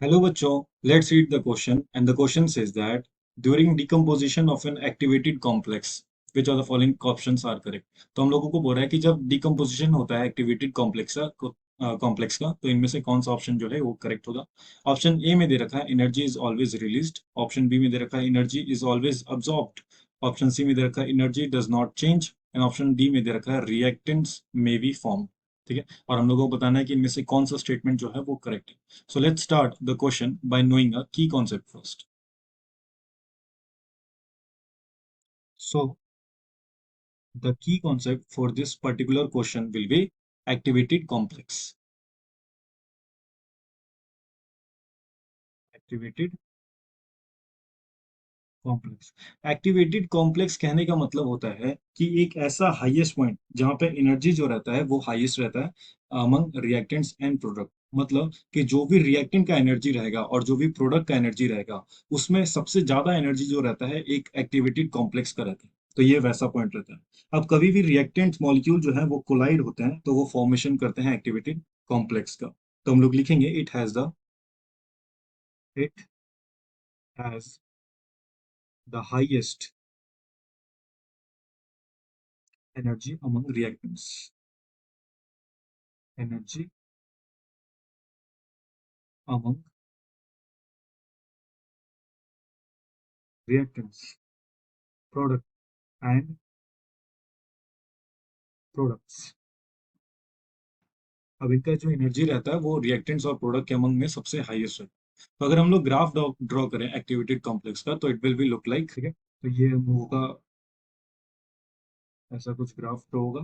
Hello बच्चों, let's read the question and the question says that during decomposition of an activated complex, which of the following options are correct? तो हम लोगों को बोल रहा है कि जब डिकम्पोजिशन होता है एक्टिवेटेड कॉम्प्लेक्स का तो इनमें से कौन सा ऑप्शन जो है वो करेक्ट होगा। ऑप्शन ए में दे रखा है energy is always released, option B में दे रखा है energy is always absorbed, option C में दे रखा है energy does not change and option D में दे रखा है रिएक्टेंट्स मे बी फॉर्म। ठीक है, और हम लोगों को बताना है कि इनमें से कौन सा स्टेटमेंट जो है वो करेक्ट है। So let's start the question by knowing a key concept first. So the key concept for this particular question will be activated complex. Activated complex. Activated complex कहने का मतलब होता है कि एक ऐसा हाईएस्ट पॉइंट जहां पे एनर्जी जो रहता है वो हाईएस्ट रहता है अमंग रिएक्टेंट्स एंड प्रोडक्ट। मतलब कि जो भी रिएक्टेंट का एनर्जी रहेगा और जो भी प्रोडक्ट का एनर्जी रहेगा उसमें सबसे ज्यादा एनर्जी जो रहता है एक एक्टिवेटेड कॉम्प्लेक्स का रहता है। तो ये वैसा पॉइंट रहता है। अब कभी भी रिएक्टेंट मॉलिक्यूल जो है वो कोलाइड होते हैं तो वो फॉर्मेशन करते हैं एक्टिवेटेड कॉम्प्लेक्स का। तो हम लोग लिखेंगे it has the highest energy among reactants. Energy among reactants, product and products. अब इनका जो एनर्जी रहता है वो रिएक्टेंट्स और प्रोडक्ट के अमंग में सबसे हाईएस्ट है। तो अगर हम लोग ग्राफ ड्रॉ करें एक्टिवेटेड कॉम्प्लेक्स का तो it will be look like, ठीक है, तो ये हम लोगों का ऐसा कुछ ग्राफ ड्रॉ होगा।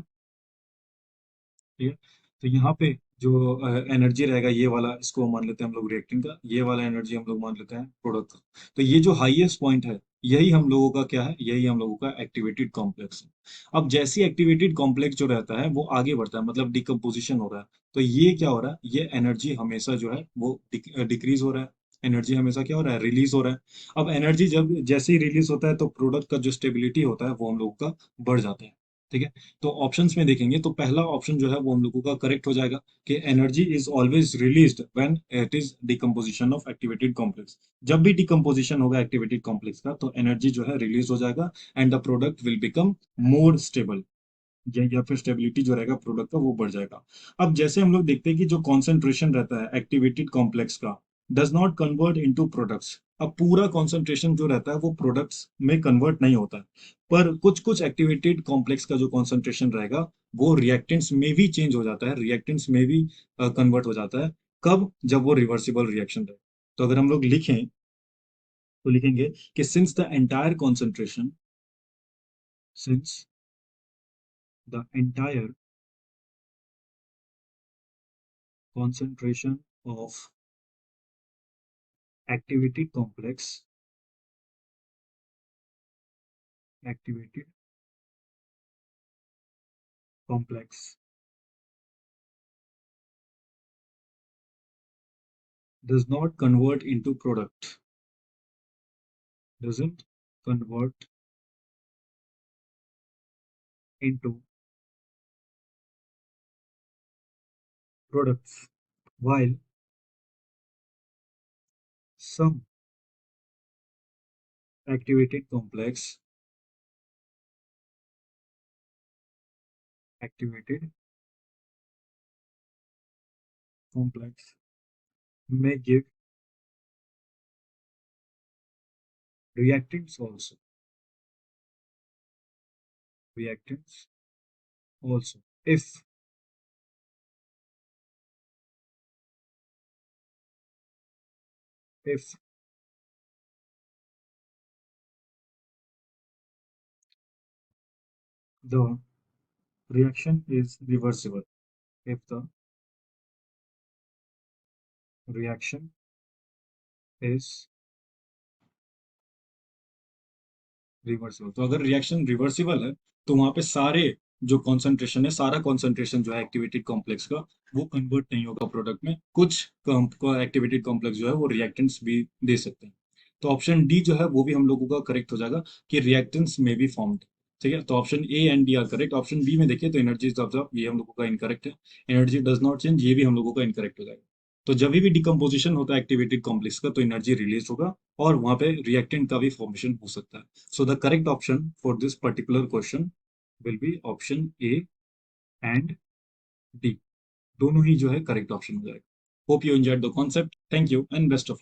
ठीक है, तो यहाँ पे जो एनर्जी रहेगा ये वाला, इसको मान लेते हैं हम लोग रिएक्टेंट का, ये वाला एनर्जी हम लोग मान लेते हैं प्रोडक्ट का। तो ये जो हाईएस्ट पॉइंट है यही हम लोगों का क्या है, यही हम लोगों का एक्टिवेटेड कॉम्प्लेक्स है। अब जैसे एक्टिवेटेड कॉम्प्लेक्स जो रहता है वो आगे बढ़ता है, मतलब डिकम्पोजिशन हो रहा है, तो ये क्या हो रहा है, ये एनर्जी हमेशा जो है वो डिक्रीज हो रहा है। एनर्जी हमेशा क्या हो रहा है, रिलीज हो रहा है। अब एनर्जी जब जैसे ही रिलीज होता है तो प्रोडक्ट का जो स्टेबिलिटी होता है वो हम लोग का बढ़ जाता है। ठीक है, तो ऑप्शंस में देखेंगे तो पहला ऑप्शन जो है वो हम लोगों का करेक्ट हो जाएगा कि energy is always released when it is decomposition of activated complex. जब भी डिकम्पोजिशन होगा एक्टिवेटेड कॉम्प्लेक्स का तो एनर्जी जो है रिलीज हो जाएगा and the product will become more stable, या फिर स्टेबिलिटी जो रहेगा प्रोडक्ट का वो बढ़ जाएगा। अब जैसे हम लोग देखते हैं कि जो कॉन्सेंट्रेशन रहता है एक्टिवेटेड कॉम्प्लेक्स का does not convert into products. अब पूरा कॉन्सेंट्रेशन जो रहता है वो प्रोडक्ट्स में कन्वर्ट नहीं होता है, पर कुछ कुछ एक्टिवेटेड कॉम्प्लेक्स का जो कॉन्सेंट्रेशन रहेगा वो रिएक्टेंट्स में भी चेंज हो जाता है, रिएक्टेंट्स में भी कन्वर्ट हो जाता है। कब, जब वो रिवर्सिबल रिएक्शन रहे। तो अगर हम लोग लिखें तो लिखेंगे कि since the entire concentration of activated complex activated complex does not convert into product, doesn't convert into products, while some activated activated complex may give reactants also, reactants also if the reaction is reversible, if the reaction is reversible. तो अगर reaction reversible है तो वहां पे सारे जो concentration है, सारा कॉन्सेंट्रेशन जो है एक्टिवेटेड कॉम्प्लेक्स का वो कन्वर्ट नहीं होगा प्रोडक्ट में। कुछ एक्टिवेटेड कॉम्प्लेक्स जो है वो रिएक्टेंट्स भी दे सकते हैं। तो ऑप्शन डी जो है वो भी हम लोगों का करेक्ट हो जाएगा कि रिएक्टेंट्स में बी फॉर्म्ड। ठीक है, तो option A and D are correct. Option B में देखिए तो एनर्जी इज ऑब्जर्व, ये हम लोगों का इनकरेक्ट है। एनर्जी डज नॉट चेंज, ये भी हम लोगों का इनकरेक्ट हो जाएगा। तो जब भी डिकम्पोजिशन होता है एक्टिवेटेड कॉम्प्लेक्स का तो एनर्जी रिलीज होगा और वहां पे रिएक्टेंट का भी फॉर्मेशन हो सकता है. So the correct option for this particular question will be option A and D. दोनों ही जो है करेक्ट ऑप्शन हो जाएगा. Hope you enjoyed the concept. Thank you and best of